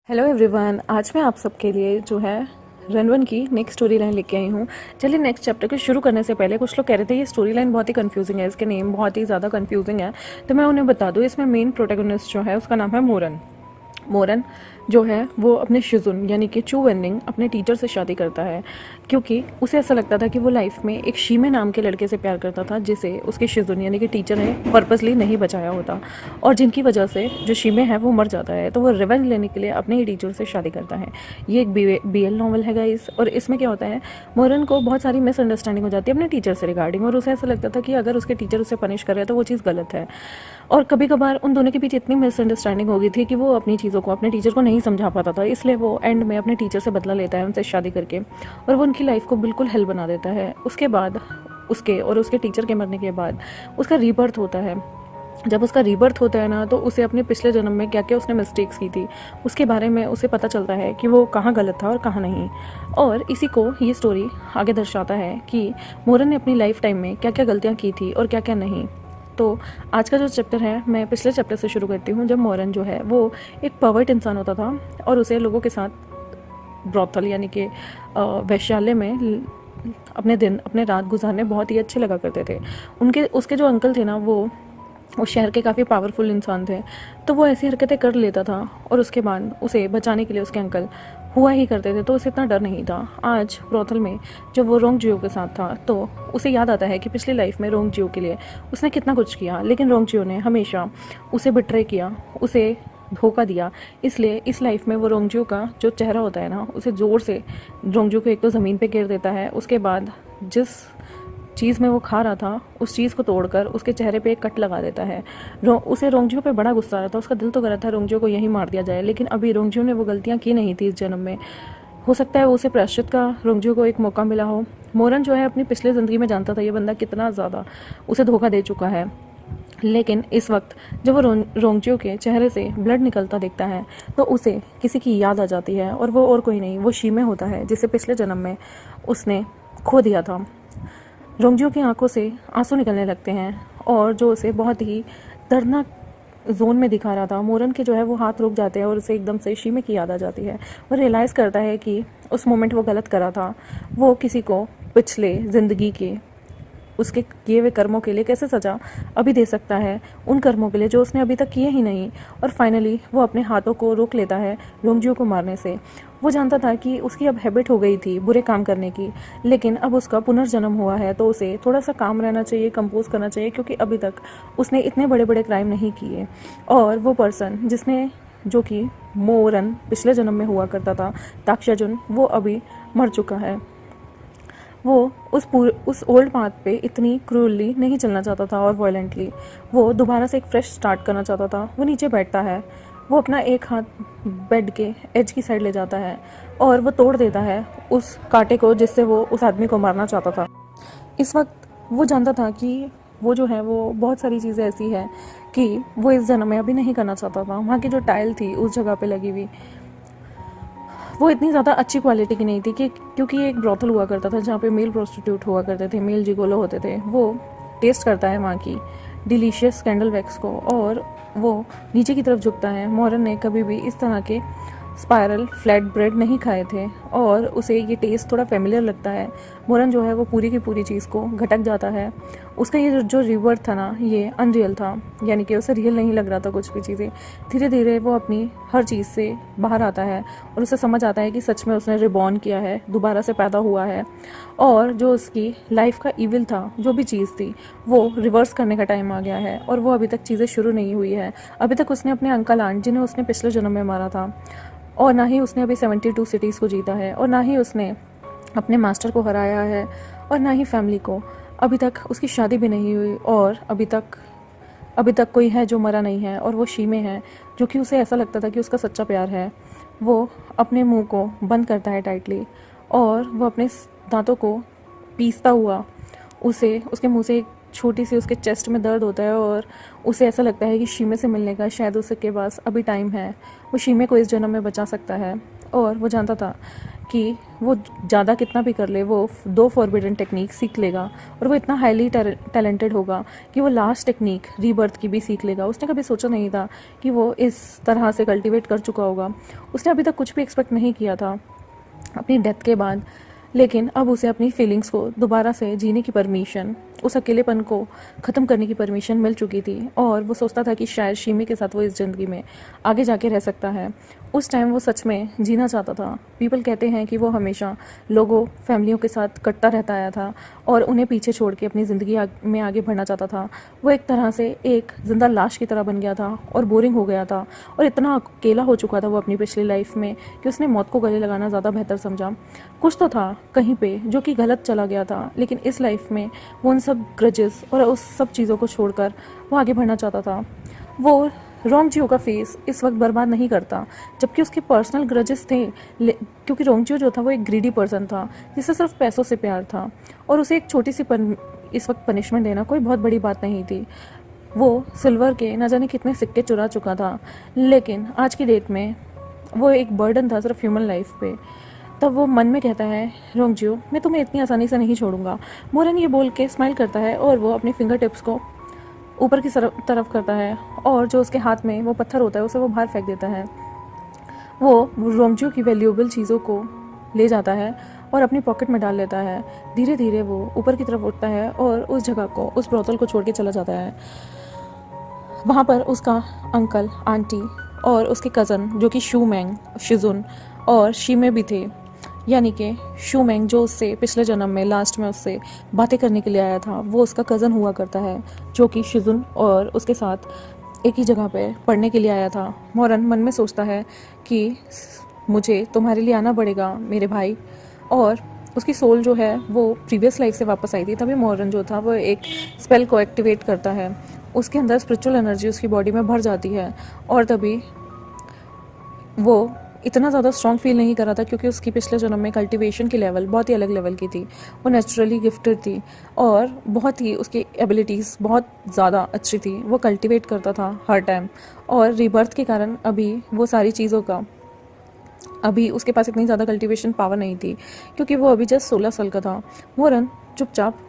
Hello everyone, आज मैं आप सबके लिए जो है रनवन की नेक्स्ट स्टोरी लाइन लेके आई हूँ। चलिए नेक्स्ट चैप्टर को शुरू करने से पहले कुछ लोग कह रहे थे ये स्टोरी लाइन बहुत ही कंफ्यूजिंग है, इसके नेम बहुत ही ज़्यादा कंफ्यूजिंग है, तो मैं उन्हें बता दूँ। इसमें मेन प्रोटैगनिस्ट जो है उसका नाम है मोरन। मोरन जो है वो अपने शिजुन यानी कि चू वेनिंग अपने टीचर से शादी करता है, क्योंकि उसे ऐसा लगता था कि वो लाइफ में एक शीमे नाम के लड़के से प्यार करता था जिसे उसके शिजुन यानी कि टीचर ने पर्पसली नहीं बचाया होता, और जिनकी वजह से जो शीमे है वो मर जाता है। तो वो रिवेंज लेने के लिए अपने ही टीचर से शादी करता है। ये एक BL नॉवल है गाइस, और इसमें क्या होता है, मोरन को बहुत सारी मिसअंडरस्टैंडिंग हो जाती है अपने टीचर से रिगार्डिंग, और उसे ऐसा लगता था कि अगर उसके टीचर उसे पनिश कर रहे हैं तो वो चीज़ गलत है। और कभी कभार उन दोनों के बीच इतनी मिसअंडरस्टैंडिंग हो गई थी कि वो अपनी चीज़ों को अपने टीचर को नहीं समझा पाता था, इसलिए वो एंड में अपने टीचर से बदला लेता है उनसे शादी करके, और वो उनकी लाइफ को बिल्कुल हेल बना देता है। उसके बाद उसके टीचर के मरने के बाद उसका रीबर्थ होता है। जब उसका रीबर्थ होता है ना, तो उसे अपने पिछले जन्म में क्या क्या उसने मिस्टेक्स की थी उसके बारे में उसे पता चलता है कि वो कहाँ गलत था और कहाँ नहीं। और इसी को ये स्टोरी आगे दर्शाता है कि मोरन ने अपनी लाइफ टाइम में क्या क्या गलतियाँ की थी और क्या क्या नहीं। तो आज का जो चैप्टर है मैं पिछले चैप्टर से शुरू करती हूँ, जब मोरन जो है वो एक पर्वर्ट इंसान होता था और उसे लोगों के साथ ब्रॉथल यानी कि वैश्यालय में अपने रात गुजारने बहुत ही अच्छे लगा करते थे। उसके जो अंकल थे ना, वो उस शहर के काफ़ी पावरफुल इंसान थे, तो वो ऐसी हरकतें कर लेता था, और उसके बाद उसे बचाने के लिए उसके अंकल हुआ ही करते थे, तो उसे इतना डर नहीं था। आज ब्रोथल में जब वो रोंग जियो के साथ था, तो उसे याद आता है कि पिछली लाइफ में रोंग जियो के लिए उसने कितना कुछ किया, लेकिन रोंग जियो ने हमेशा उसे बिट्रे किया, उसे धोखा दिया। इसलिए इस लाइफ में वो रोंग जियो का जो चेहरा होता है ना, उसे ज़ोर से रोंग जियो को एक तो ज़मीन पे गिर देता है, उसके बाद जिस चीज़ में वो खा रहा था उस चीज़ को तोड़कर उसके चेहरे पे एक कट लगा देता है। उसे रोंगजियो पे बड़ा गुस्सा आ रहा था, उसका दिल तो कर रहा था रोंगजियो को यहीं मार दिया जाए, लेकिन अभी रोंगजियो ने वो गलतियाँ की नहीं थी इस जन्म में। हो सकता है उसे प्रायश्चित का रोंगजियो को एक मौका मिला हो। मोरन जो है अपनी पिछली ज़िंदगी में जानता था ये बंदा कितना ज़्यादा उसे धोखा दे चुका है, लेकिन इस वक्त जब वो रोंगजियो के चेहरे से ब्लड निकलता देखता है तो उसे किसी की याद आ जाती है, और वो और कोई नहीं, वो शीमे होता है जिसे पिछले जन्म में उसने खो दिया था। रोंगजियो की आंखों से आंसू निकलने लगते हैं, और जो उसे बहुत ही दर्दनाक जोन में दिखा रहा था मोरन के जो है वो हाथ रुक जाते हैं, और उसे एकदम से शीमे की याद आ जाती है। वो रियलाइज़ करता है कि उस मोमेंट वो गलत करा था। वो किसी को पिछले ज़िंदगी के उसके किए हुए कर्मों के लिए कैसे सज़ा अभी दे सकता है, उन कर्मों के लिए जो उसने अभी तक किए ही नहीं। और फाइनली वो अपने हाथों को रोक लेता है रोंगजियो को मारने से। वो जानता था कि उसकी अब हैबिट हो गई थी बुरे काम करने की, लेकिन अब उसका पुनर्जन्म हुआ है तो उसे थोड़ा सा काम रहना चाहिए, कंपोज करना चाहिए, क्योंकि अभी तक उसने इतने बड़े बड़े क्राइम नहीं किए। और वो पर्सन जिसने जो कि मोरन पिछले जन्म में हुआ करता था, ताक्शाजुन, वो अभी मर चुका है। वो उस ओल्ड पाथ पे इतनी क्रूरली नहीं चलना चाहता था और वायलेंटली। वो दोबारा से एक फ्रेश स्टार्ट करना चाहता था। वो नीचे बैठता है, वो अपना एक हाथ बेड के एज की साइड ले जाता है और वो तोड़ देता है उस कांटे को जिससे वो उस आदमी को मारना चाहता था। इस वक्त वो जानता था कि वो जो है वो बहुत सारी चीज़ें ऐसी है कि वो इस जन्म में अभी नहीं करना चाहता था। वहाँ की जो टाइल थी उस जगह पे लगी हुई, वो इतनी ज़्यादा अच्छी क्वालिटी की नहीं थी, कि क्योंकि एक ब्रॉथल हुआ करता था जहाँ पे मेल प्रोस्टिट्यूट हुआ करते थे, मेल जिगोलो होते थे। वो टेस्ट करता है वहाँ की डिलीशियस कैंडल वैक्स को, और वो नीचे की तरफ झुकता है। मोरन ने कभी भी इस तरह के स्पायरल फ्लैट ब्रेड नहीं खाए थे, और उसे ये टेस्ट थोड़ा फेमिलियर लगता है। मोरन जो है वो पूरी की पूरी चीज़ को घटक जाता है। उसका ये जो रिवर्थ था ना, ये अनरियल था, यानी कि उसे रियल नहीं लग रहा था कुछ भी चीज़ें। धीरे धीरे वो अपनी हर चीज़ से बाहर आता है और उसे समझ आता है कि सच में उसने रिबॉर्न किया है, दोबारा से पैदा हुआ है, और जो उसकी लाइफ का इविल था, जो भी चीज़ थी, वो रिवर्स करने का टाइम आ गया है। और वो अभी तक चीज़ें शुरू नहीं हुई है। अभी तक उसने अपने अंकल आंट, जिन्हें उसने पिछले जन्म में मारा था, और ना ही उसने अभी 72 सिटीज़ को जीता है, और ना ही उसने अपने मास्टर को हराया है, और ना ही फैमिली को। अभी तक उसकी शादी भी नहीं हुई, और अभी तक कोई है जो मरा नहीं है, और वो शीमे है, जो कि उसे ऐसा लगता था कि उसका सच्चा प्यार है। वो अपने मुंह को बंद करता है टाइटली, और वो अपने दांतों को पीसता हुआ उसे उसके मुंह से एक छोटी सी उसके चेस्ट में दर्द होता है, और उसे ऐसा लगता है कि शीमे से मिलने का शायद उसके पास अभी टाइम है। वो शीमे को इस जन्म में बचा सकता है, और वो जानता था कि वो ज़्यादा कितना भी कर ले वो 2 फॉरबिडन टेक्निक सीख लेगा और वो इतना हाईली टैलेंटेड होगा कि वो लास्ट टेक्निक रीबर्थ की भी सीख लेगा। उसने कभी सोचा नहीं था कि वो इस तरह से कल्टीवेट कर चुका होगा। उसने अभी तक कुछ भी एक्सपेक्ट नहीं किया था अपनी डेथ के बाद, लेकिन अब उसे अपनी फीलिंग्स को दोबारा से जीने की परमिशन, उस अकेलेपन को ख़त्म करने की परमिशन मिल चुकी थी और वो सोचता था कि शायद शीमी के साथ वो इस ज़िंदगी में आगे जाके रह सकता है। उस टाइम वो सच में जीना चाहता था। पीपल कहते हैं कि वो हमेशा लोगों फैमिलियों के साथ कटता रहता आया था और उन्हें पीछे छोड़ के अपनी ज़िंदगी में आगे बढ़ना चाहता था। वो एक तरह से एक जिंदा लाश की तरह बन गया था और बोरिंग हो गया था और इतना अकेला हो चुका था वो अपनी पिछली लाइफ में कि उसने मौत को गले लगाना ज़्यादा बेहतर समझा। कुछ तो था कहीं पे जो कि गलत चला गया था, लेकिन इस लाइफ में वो उन सब ग्रजेस और उस सब चीज़ों को छोड़कर वो आगे बढ़ना चाहता था। वो रोंगजियो का फेस इस वक्त बर्बाद नहीं करता, जबकि उसके पर्सनल ग्रजेस थे, क्योंकि रोंगजियो जो था वो एक ग्रीडी पर्सन था जिसे सिर्फ पैसों से प्यार था और उसे एक छोटी सी इस वक्त पनिशमेंट देना कोई बहुत बड़ी बात नहीं थी। वो सिल्वर के न जाने कितने सिक्के चुरा चुका था, लेकिन आज की डेट में वो एक बर्डन था सिर्फ ह्यूमन लाइफ पे। तब वो मन में कहता है, रोंगजियो मैं तुम्हें इतनी आसानी से नहीं छोड़ूंगा। मोरन ये बोल के स्माइल करता है और वो अपनी फिंगर टिप्स को ऊपर की तरफ करता है और जो उसके हाथ में वो पत्थर होता है उसे वो बाहर फेंक देता है। वो रोंगजियो की वैल्यूएबल चीज़ों को ले जाता है और अपनी पॉकेट में डाल लेता है। धीरे धीरे वो ऊपर की तरफ उठता है और उस जगह को, उस ब्रोथल को छोड़ के चला जाता है। वहाँ पर उसका अंकल, आंटी और उसके कज़न जो कि शूमेंग, शिजुन और शीमे भी थे, यानी कि शूमेंग जो उससे पिछले जन्म में लास्ट में उससे बातें करने के लिए आया था, वो उसका कज़न हुआ करता है जो कि शिजुन और उसके साथ एक ही जगह पे पढ़ने के लिए आया था। मोरन मन में सोचता है कि मुझे तुम्हारे लिए आना पड़ेगा मेरे भाई, और उसकी सोल जो है वो प्रीवियस लाइफ से वापस आई थी। तभी मोरन जो था वो एक स्पेल को एक्टिवेट करता है, उसके अंदर स्पिरिचुअल एनर्जी उसकी बॉडी में भर जाती है और तभी वो इतना ज़्यादा स्ट्रॉन्ग फील नहीं कर रहा था क्योंकि उसकी पिछले जन्म में कल्टीवेशन की लेवल बहुत ही अलग लेवल की थी। वो नेचुरली गिफ्टेड थी और बहुत ही उसकी एबिलिटीज़ बहुत ज़्यादा अच्छी थी। वो कल्टीवेट करता था हर टाइम और रीबर्थ के कारण अभी वो सारी चीज़ों का अभी उसके पास इतनी ज़्यादा कल्टीवेशन पावर नहीं थी क्योंकि वो अभी जस्ट 16 साल का था। मोरन चुपचाप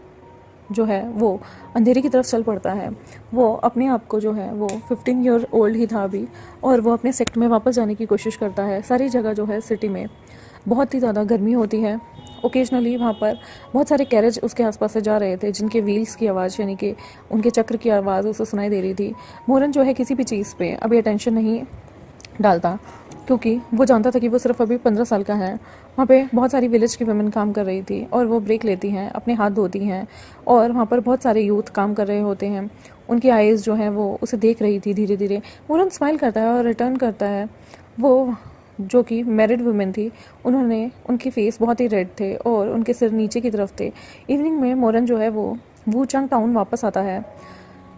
जो है वो अंधेरे की तरफ चल पड़ता है। वो अपने आप को जो है वो 15 ईयर ओल्ड ही था अभी और वो अपने सेक्ट में वापस जाने की कोशिश करता है। सारी जगह जो है सिटी में बहुत ही ज़्यादा गर्मी होती है। ओकेजनली वहाँ पर बहुत सारे कैरेज उसके आसपास से जा रहे थे जिनके व्हील्स की आवाज़, यानी कि उनके चक्र की आवाज़ उसे सुनाई दे रही थी। मोरन जो है किसी भी चीज़ पे अभी अटेंशन नहीं डालता क्योंकि वो जानता था कि वो सिर्फ अभी 15 साल का है। वहाँ पे बहुत सारी विलेज की वुमेन काम कर रही थी और वो ब्रेक लेती हैं, अपने हाथ धोती हैं और वहाँ पर बहुत सारे यूथ काम कर रहे होते हैं। उनकी आईज़ जो हैं वो उसे देख रही थी। धीरे धीरे मोरन स्माइल करता है और रिटर्न करता है। वो जो कि मैरिड वुमेन थी, उन्होंने उनके फेस बहुत ही रेड थे और उनके सिर नीचे की तरफ थे। इवनिंग में मोरन जो है वो वूचंग टाउन वापस आता है।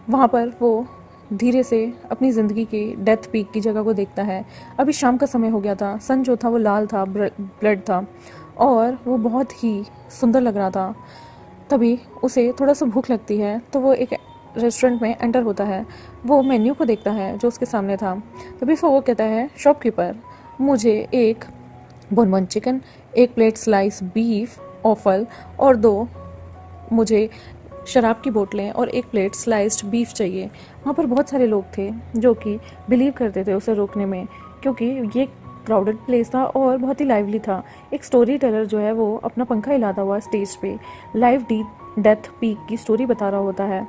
वहाँ पर वो धीरे से अपनी ज़िंदगी की डेथ पीक की जगह को देखता है। अभी शाम का समय हो गया था। सन जो था वो लाल था, ब्लड था और वो बहुत ही सुंदर लग रहा था। तभी उसे थोड़ा सा भूख लगती है तो वो एक रेस्टोरेंट में एंटर होता है। वो मेन्यू को देखता है जो उसके सामने था। तभी वो कहता है, शॉपकीपर मुझे एक बोनबोन चिकन, एक प्लेट स्लाइस बीफ ऑफल और 2 मुझे शराब की बोतलें और एक प्लेट स्लाइस्ड बीफ चाहिए। वहाँ पर बहुत सारे लोग थे जो कि बिलीव करते थे उसे रोकने में क्योंकि ये क्राउडेड प्लेस था और बहुत ही लाइवली था। एक स्टोरी टेलर जो है वो अपना पंखा हिलाता हुआ स्टेज पे लाइव डेथ पीक की स्टोरी बता रहा होता है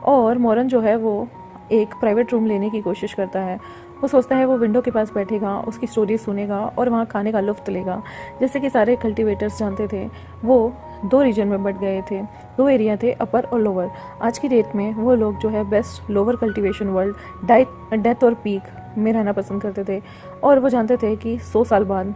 और मोरन जो है वो एक प्राइवेट रूम लेने की कोशिश करता है। वो सोचता है वो विंडो के पास बैठेगा, उसकी स्टोरी सुनेगा और वहाँ खाने का लुत्फ़ लेगा। जैसे कि सारे कल्टीवेटर्स जानते थे, वो 2 रीजन में बट गए थे, 2 एरिया थे, अपर और लोअर। आज की डेट में वो लोग जो है best lower cultivation world death और पीक में रहना पसंद करते थे और वो जानते थे कि 100 साल बाद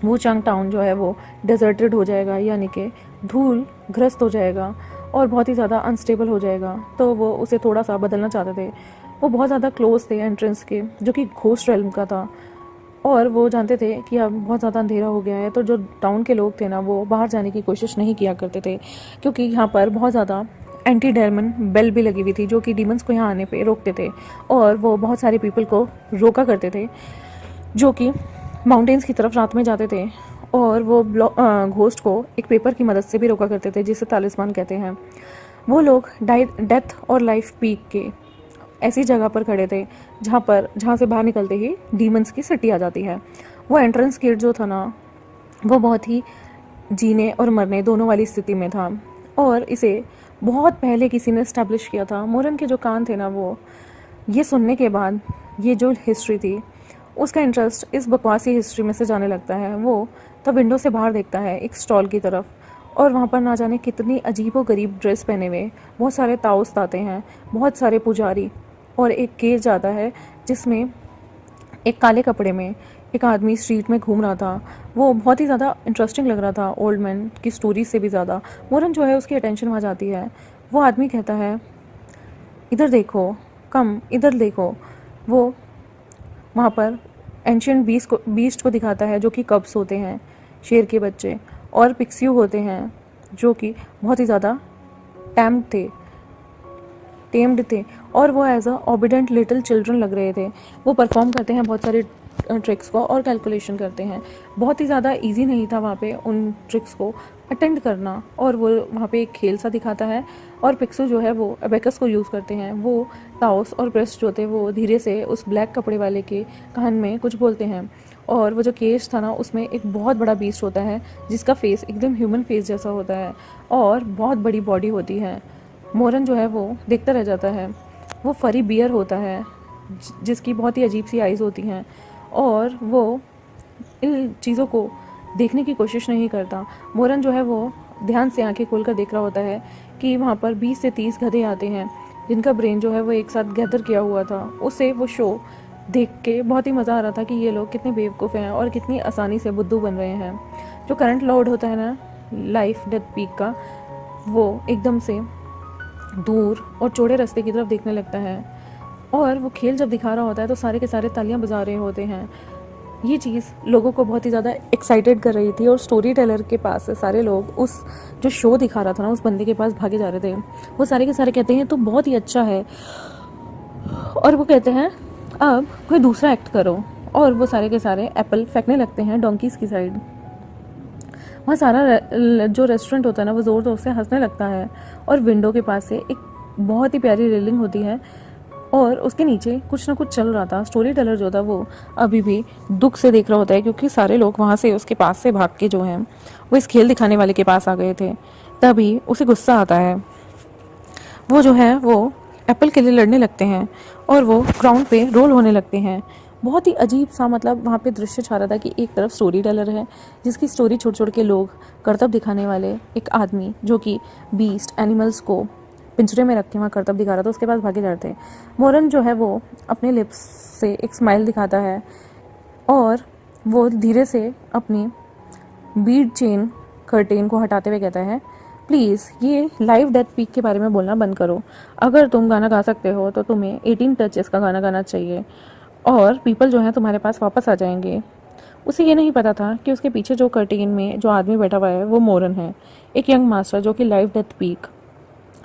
वूचंग टाउन जो है वो डेजर्टेड हो जाएगा, यानी कि धूल ग्रस्त हो जाएगा और बहुत ही ज़्यादा अनस्टेबल हो जाएगा। तो वो उसे थोड़ा सा बदलना चाहते थे। वो बहुत ज़्यादा क्लोज थे एंट्रेंस के जो कि घोस्ट रेल्म का था और वो जानते थे कि अब बहुत ज़्यादा अंधेरा हो गया है। तो जो टाउन के लोग थे ना वो बाहर जाने की कोशिश नहीं किया करते थे क्योंकि यहाँ पर बहुत ज़्यादा एंटी डेमन बेल भी लगी हुई थी जो कि डीमंस को यहाँ आने पे रोकते थे और वो बहुत सारे पीपल को रोका करते थे जो कि माउंटेन्स की तरफ रात में जाते थे और वो घोस्ट को एक पेपर की मदद से भी रोका करते थे जिसे तालिस्मान कहते हैं। वो लोग डेथ और लाइफ पीक के ऐसी जगह पर खड़े थे जहाँ से बाहर निकलते ही डीमंस की सिटी आ जाती है। वो एंट्रेंस गेट जो था ना, वो बहुत ही जीने और मरने दोनों वाली स्थिति में था, और इसे बहुत पहले किसी ने इस्टेब्लिश किया था। मोरन के जो कान थे ना, वो ये सुनने के बाद ये जो हिस्ट्री थी उसका इंटरेस्ट इस बकवासी हिस्ट्री में से जाने लगता है। वो तब विंडो से बाहर देखता है एक स्टॉल की तरफ, और वहाँ पर ना जाने कितनी अजीब व गरीब ड्रेस पहने हुए बहुत सारे ताओस्त आते हैं, बहुत सारे पुजारी, और एक केज आता है जिसमें एक काले कपड़े में एक आदमी स्ट्रीट में घूम रहा था। वो बहुत ही ज़्यादा इंटरेस्टिंग लग रहा था, ओल्ड मैन की स्टोरी से भी ज़्यादा। मोरन जो है उसकी अटेंशन वहाँ जाती है। वो आदमी कहता है, इधर देखो, कम इधर देखो। वो वहाँ पर एंशियंट बीस्ट को दिखाता है जो कि कब्स होते हैं, शेर के बच्चे, और पिक्सियो होते हैं जो कि बहुत ही ज़्यादा टेम्ड थे, और वो as a obedient little children लग रहे थे। वो परफॉर्म करते हैं बहुत सारे ट्रिक्स को और कैलकुलेशन करते हैं। बहुत ही ज़्यादा इजी नहीं था वहाँ पे उन ट्रिक्स को अटेंड करना, और वो वहाँ पे एक खेल सा दिखाता है, और पिक्सो जो है वो अबेकस को यूज़ करते हैं। वो ताओस और प्रेस्ट जो थे वो धीरे से उस ब्लैक कपड़े वाले के कान में कुछ बोलते हैं, और वो जो केज था ना उसमें एक बहुत बड़ा बीस्ट होता है जिसका फेस एकदम ह्यूमन फेस जैसा होता है और बहुत बड़ी बॉडी होती है। मोरन जो है वो देखता रह जाता है। वो फरी बियर होता है जिसकी बहुत ही अजीब सी आइज़ होती हैं, और वो इन चीज़ों को देखने की कोशिश नहीं करता। मोरन जो है वो ध्यान से आंखें खोलकर देख रहा होता है कि वहाँ पर 20 से 30 गधे आते हैं जिनका ब्रेन जो है वो एक साथ गैदर किया हुआ था। उसे वो शो देख के बहुत ही मज़ा आ रहा था कि ये लोग कितने बेवकूफ़ हैं और कितनी आसानी से बुद्धू बन रहे हैं। जो करंट लॉर्ड होता है ना लाइफ डेथ पीक का, वो एकदम से दूर और चौड़े रास्ते की तरफ देखने लगता है, और वो खेल जब दिखा रहा होता है तो सारे के सारे तालियां बजा रहे होते हैं। ये चीज़ लोगों को बहुत ही ज़्यादा एक्साइटेड कर रही थी, और स्टोरी टेलर के पास से सारे लोग उस जो शो दिखा रहा था ना उस बंदे के पास भागे जा रहे थे। वो सारे के सारे कहते हैं तो बहुत ही अच्छा है, और वो कहते हैं अब कोई दूसरा एक्ट करो, और वो सारे के सारे एप्पल फेंकने लगते हैं डोंकीज़ की साइड। वहाँ सारा जो रेस्टोरेंट होता है ना वो ज़ोर ज़ोर से हंसने लगता है, और विंडो के पास से एक बहुत ही प्यारी रेलिंग होती है और उसके नीचे कुछ ना कुछ चल रहा था। स्टोरी टेलर जो था वो अभी भी दुख से देख रहा होता है क्योंकि सारे लोग वहाँ से उसके पास से भाग के जो हैं वो इस खेल दिखाने वाले के पास आ गए थे। तभी उसे गुस्सा आता है। वो जो है वो एप्पल के लिए लड़ने लगते हैं और वो ग्राउंड पे रोल होने लगते हैं। बहुत ही अजीब सा मतलब वहाँ पे दृश्य छा रहा था कि एक तरफ स्टोरी टेलर है जिसकी स्टोरी छोड़ छोड़ के लोग करतब दिखाने वाले, एक आदमी जो कि बीस्ट एनिमल्स को पिंजरे में रख के वहाँ करतब दिखा रहा था, उसके पास भागे जा रहे थे। मोरन जो है वो अपने लिप्स से एक स्माइल दिखाता है और वो धीरे से अपनी बीड चेन कर्टेन को हटाते हुए कहता है, प्लीज़ ये लाइव डेथ पीक के बारे में बोलना बंद करो। अगर तुम गाना गा सकते हो तो तुम्हें 18 टचेस का गाना गाना चाहिए और पीपल जो है तुम्हारे पास वापस आ जाएंगे। उसे ये नहीं पता था कि उसके पीछे जो कर्टेन में जो आदमी बैठा हुआ है वो मोरन है, एक यंग मास्टर जो कि लाइव डेथ पीक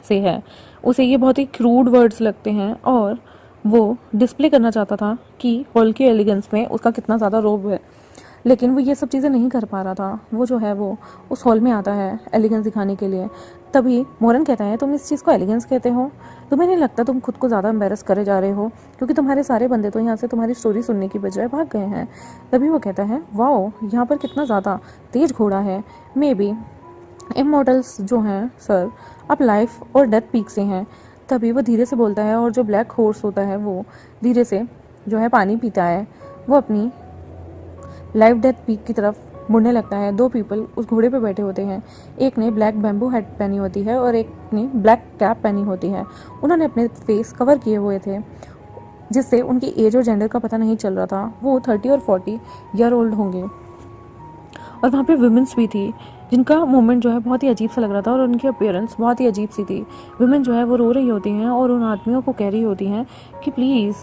से है। उसे ये बहुत ही क्रूड वर्ड्स लगते हैं और वो डिस्प्ले करना चाहता था कि हॉल की एलिगेंस में उसका कितना ज़्यादा रोब है, लेकिन वो ये सब चीज़ें नहीं कर पा रहा था। वो जो है वो उस हॉल में आता है एलिगेंस दिखाने के लिए। तभी मोरन कहता है, तुम इस चीज़ को एलिगेंस कहते हो? तुम्हें नहीं लगता तुम खुद को ज़्यादा एम्बेरस करे जा रहे हो? क्योंकि तुम्हारे सारे बंदे तो यहाँ से तुम्हारी स्टोरी सुनने की बजाय भाग गए हैं। तभी वो कहता है, वाओ, यहाँ पर कितना ज़्यादा तेज घोड़ा है। मे बी इमॉर्टल्स जो हैं सर, आप लाइफ और डेथ पीक से हैं। तभी वो धीरे से बोलता है और जो ब्लैक हॉर्स होता है वो धीरे से जो है पानी पीता है। वो अपनी लाइव डेथ पीक की तरफ मुड़ने लगता है। दो पीपल उस घोड़े पे बैठे होते हैं। एक ने ब्लैक बैम्बू हैट पहनी होती है और एक ने ब्लैक कैप पहनी होती है। उन्होंने अपने फेस कवर किए हुए थे जिससे उनकी एज और जेंडर का पता नहीं चल रहा था। वो 30 और 40 ईयर ओल्ड होंगे। और वहाँ पे वुमेन्स भी थी जिनका मूवमेंट जो है बहुत ही अजीब सा लग रहा था और उनकी अपीयरेंस बहुत ही अजीब सी थी। वुमेन जो है वो रो रही होती हैं और उन आदमियों को कह रही होती हैं कि प्लीज़,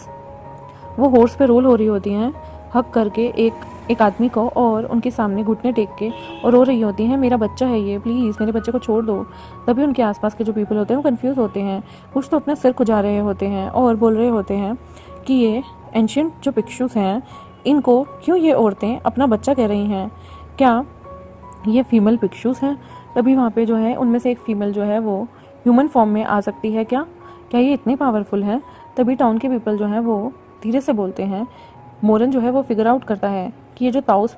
वो हॉर्स पे रोल हो रही होती हैं हक करके एक आदमी को, और उनके सामने घुटने टेक के और रो रही होती हैं, मेरा बच्चा है ये, प्लीज़ मेरे बच्चे को छोड़ दो। तभी उनके आसपास के जो पीपल होते हैं वो कंफ्यूज होते हैं। कुछ तो अपना सिर खुजा रहे होते हैं और बोल रहे होते हैं कि ये एंशियंट जो पिक्चर्स हैं इनको क्यों ये औरतें अपना बच्चा कह रही हैं? क्या ये फीमेल पिक्शूज़ हैं। तभी वहाँ पे जो है उनमें से एक फ़ीमेल जो है वो ह्यूमन फॉर्म में आ सकती है क्या? क्या ये इतने पावरफुल हैं? तभी टाउन के पीपल जो हैं वो धीरे से बोलते हैं। मोरन जो है वो फिगर आउट करता है कि ये जो ताओस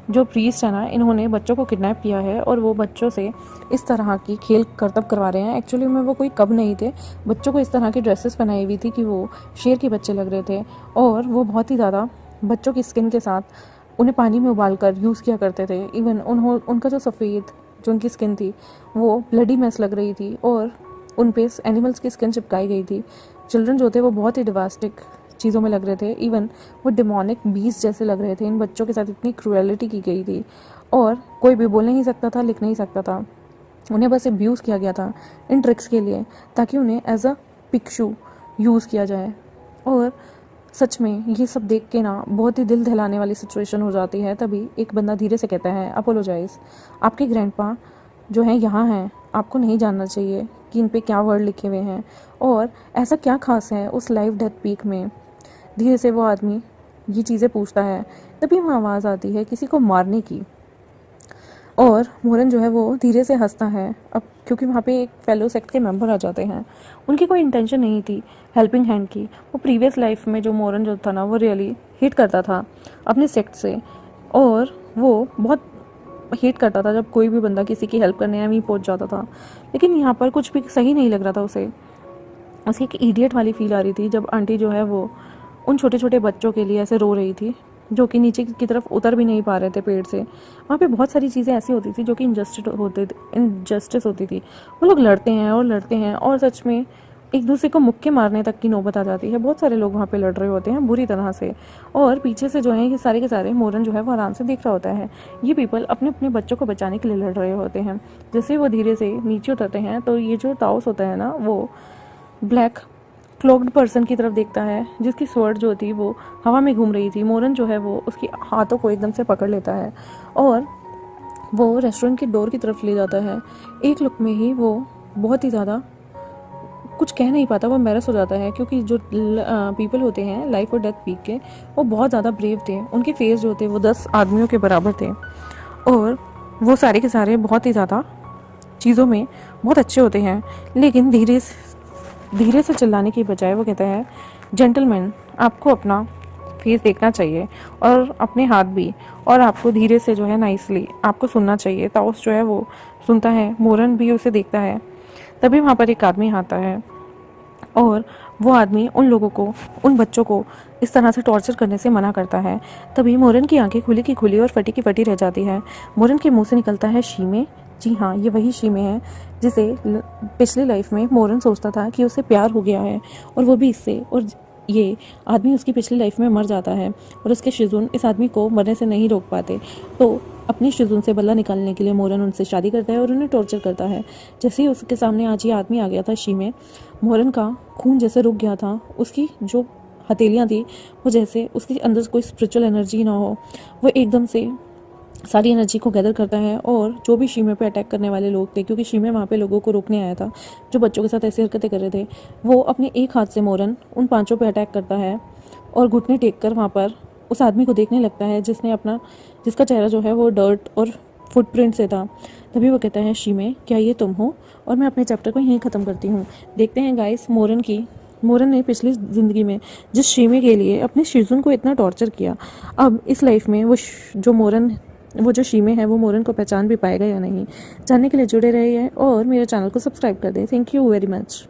जो प्रीस्ट है ना, इन्होंने बच्चों को किडनैप किया है और वो बच्चों से इस तरह की खेल करतब करवा रहे हैं। एक्चुअली में वो कोई कब नहीं थे, बच्चों को इस तरह की ड्रेसेस पहनाई हुई थी कि वो शेर के बच्चे लग रहे थे और वो बहुत ही ज़्यादा बच्चों की स्किन के साथ उन्हें पानी में उबाल कर यूज़ किया करते थे। इवन उनका जो सफ़ेद जो उनकी स्किन थी वो ब्लडी मैस लग रही थी और उन पे एनिमल्स की स्किन चिपकाई गई थी। चिल्ड्रन जो थे वो बहुत ही डिवास्टिक चीज़ों में लग रहे थे। इवन वो डिमोनिक बीस्ट जैसे लग रहे थे। इन बच्चों के साथ इतनी क्रूएलिटी की गई थी और कोई भी बोल नहीं सकता था, लिख नहीं सकता था। उन्हें बस अब्यूज़ किया गया था इन ट्रिक्स के लिए, ताकि उन्हें एज अ पिक्शू यूज़ किया जाए। और सच में ये सब देख के ना बहुत ही दिल दहलाने वाली सिचुएशन हो जाती है। तभी एक बंदा धीरे से कहता है, अपोलोजाइज़, आपके ग्रैंडपा जो हैं यहाँ हैं, आपको नहीं जानना चाहिए कि इन पे क्या वर्ड लिखे हुए हैं और ऐसा क्या खास है उस लाइव डेथ पीक में। धीरे से वो आदमी ये चीज़ें पूछता है। तभी वहाँ आवाज़ आती है किसी को मारने की और मोरन जो है वो धीरे से हंसता है। अब क्योंकि वहाँ पे एक फेलो सेक्ट के मेंबर आ जाते हैं। उनकी कोई इंटेंशन नहीं थी हेल्पिंग हैंड की। वो प्रीवियस लाइफ में जो मोरन जो था ना वो रियली हेट करता था अपने सेक्ट से और वो बहुत हेट करता था जब कोई भी बंदा किसी की हेल्प करने में पहुँच जाता था। लेकिन यहाँ पर कुछ भी सही नहीं लग रहा था उसे। उसकी एक इडियट वाली फील आ रही थी जब आंटी जो है वो उन छोटे छोटे बच्चों के लिए ऐसे रो रही थी जो कि नीचे की तरफ उतर भी नहीं पा रहे थे पेड़ से। वहाँ पे बहुत सारी चीज़ें ऐसी होती थी जो कि इनजस्टिस होती थी। वो लोग लड़ते हैं और सच में एक दूसरे को मुक्के मारने तक की नौबत आ जाती है। बहुत सारे लोग वहाँ पे लड़ रहे होते हैं बुरी तरह से और पीछे से जो है ये सारे के सारे मोरन जो है वो आराम से देख रहा होता है। ये पीपल अपने अपने बच्चों को बचाने के लिए लड़ रहे होते हैं। जैसे वो धीरे से नीचे उतरते हैं तो ये जो ताउस होता है ना वो ब्लैक क्लोक्ड पर्सन की तरफ देखता है जिसकी स्वर्ड जो थी वो हवा में घूम रही थी। मोरन जो है वो उसकी हाथों को एकदम से पकड़ लेता है और वो रेस्टोरेंट की डोर की तरफ ले जाता है। एक लुक में ही वो बहुत ही ज़्यादा कुछ कह नहीं पाता, वो एम्बैरस हो जाता है क्योंकि जो पीपल होते हैं लाइफ और डेथ पीक के वो बहुत ज़्यादा ब्रेव थे। उनके फेस जो थे वो 10 आदमियों के बराबर थे और वो सारे के सारे बहुत ही ज़्यादा चीज़ों में बहुत अच्छे होते हैं। लेकिन धीरे से चिल्लाने की बजाय वो कहता है, जेंटलमैन, आपको अपना फेस देखना चाहिए और अपने हाथ भी, और आपको धीरे से जो है नाइसली आपको सुनना चाहिए। ताउस जो है वो सुनता है, मोरन भी उसे देखता है। तभी वहाँ पर एक आदमी आता है और वो आदमी उन लोगों को, उन बच्चों को इस तरह से टॉर्चर करने से मना करता है। तभी मोरन की आंखें खुली की खुली और फटी की फटी रह जाती है। मोरन के मुंह से निकलता है, शीमे। जी हाँ, ये वही शीमे है जिसे पिछली लाइफ में मोरन सोचता था कि उसे प्यार हो गया है और वो भी इससे, और ये आदमी उसकी पिछली लाइफ में मर जाता है और उसके शिजुन इस आदमी को मरने से नहीं रोक पाते। तो अपनी शिजुन से बदला निकालने के लिए मोरन उनसे शादी करता है और उन्हें टॉर्चर करता है। जैसे ही उसके सामने आज ये आदमी आ गया था शीमे, मोरन का खून जैसे रुक गया था। उसकी जो हथेलियाँ थी वो जैसे उसके अंदर कोई स्पिरिचुअल एनर्जी ना हो, वो एकदम से सारी एनर्जी को गैदर करता है और जो भी शीमे पे अटैक करने वाले लोग थे, क्योंकि शीमे वहाँ पे लोगों को रोकने आया था जो बच्चों के साथ ऐसी हरकतें कर रहे थे, वो अपने एक हाथ से मोरन उन 5 पे अटैक करता है और घुटने टेक कर वहाँ पर उस आदमी को देखने लगता है जिसका चेहरा जो है वो डर्ट और फुटप्रिंट से था। तभी वो कहता है, शीमे, क्या ये तुम हो? और मैं अपने चैप्टर को यहीं ख़त्म करती हूँ। देखते हैं गाइस, मोरन ने पिछली ज़िंदगी में जिस शीमे के लिए अपने शिजुन को इतना टॉर्चर किया, अब इस लाइफ में वो जो शीमे है वो मोरन को पहचान भी पाएगा या नहीं। जानने के लिए जुड़े रहिए और मेरे चैनल को सब्सक्राइब कर दें। Thank you very much.